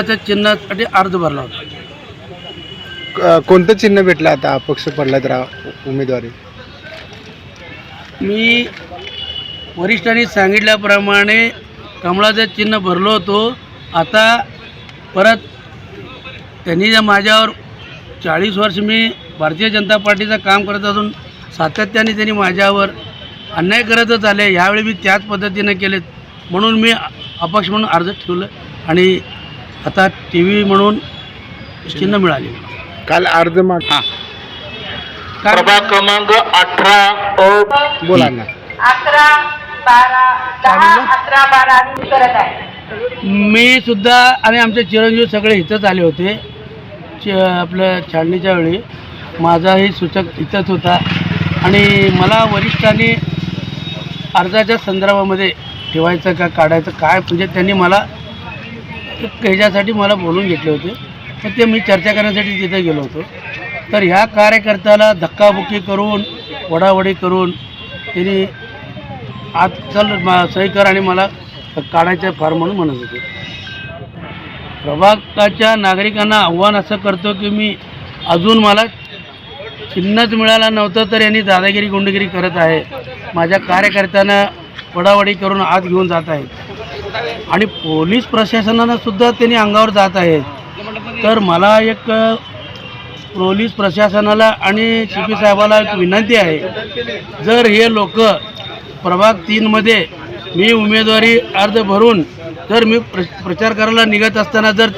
त्या चिन्हासाठी अर्ज भरला होता। कोणतं चिन्ह भेटलं आता अपक्ष पडला तर उमेदवारी? मी वरिष्ठांनी सांगितल्याप्रमाणे कमळाचं चिन्ह भरलो होतो। आता परत त्यांनी जर माझ्यावर 40 वर्ष मी भारतीय जनता पार्टीचं काम करत असून सातत्याने त्यांनी माझ्यावर अन्याय करतच आले। यावेळी मी त्याच पद्धतीनं केलेत म्हणून मी अपक्ष म्हणून अर्ज ठेवलं आणि आता TV म्हणून चिन्ह मिळाले। काल अर्ज माग प्रभाग क्रमांक 18 बोला ना। 11, 12, 10, 11, 12 आम्ही करत आहे। मी सुद्धा आणि आमचे चिरंजीव सगळे इथंच आले होते। आपलं छाननीच्या वेळी माझाही सूचक इथंच होता आणि मला वरिष्ठांनी अर्जाच्या संदर्भामध्ये ठेवायचं का काढायचं काय म्हणजे त्यांनी मला ह्याच्यासाठी मला बोलून घेतले होते। तर ते मी चर्चा करण्यासाठी तिथे गेलो होतो। तर ह्या कार्यकर्त्याला धक्काबुक्की करून वडावडी करून त्यांनी आज चल सही कर आणि मला काढायचं फार म्हणून म्हणत होते। प्रभागाच्या नागरिकांना आव्हान असं करतो की मी अजून मला चिन्हच मिळालं नव्हतं तर यांनी दादागिरी गुंडगिरी करत आहे। माझ्या कार्यकर्त्यांना वडावडी करून आत घेऊन जात आहेत आणि पोलीस प्रशासनानं सुद्धा त्यांनी अंगावर जात आहेत। तर मला एक पोलीस प्रशासनाला आणि CP साहेबाला एक विनंती आहे, जर हे लोक प्रभाग 3मध्ये मी उमेदवारी अर्ज भरून जर मी प्रचार करायला निघत असताना जर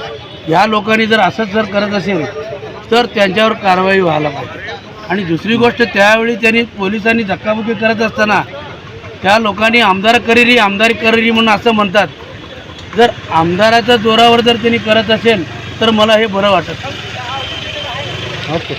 ह्या लोकांनी जर असंच जर करत असेल तर त्यांच्यावर कारवाई व्हायला पाहिजे। आणि दुसरी गोष्ट त्यावेळी त्यांनी पोलिसांनी धक्काबुक्की करत असताना त्या लोकांनी आमदारी करेरी म्हणून असं म्हणतात। जर आमदाराच्या जोरावर जर त्यांनी करत असेल तर मला हे बरं वाटत। ओके।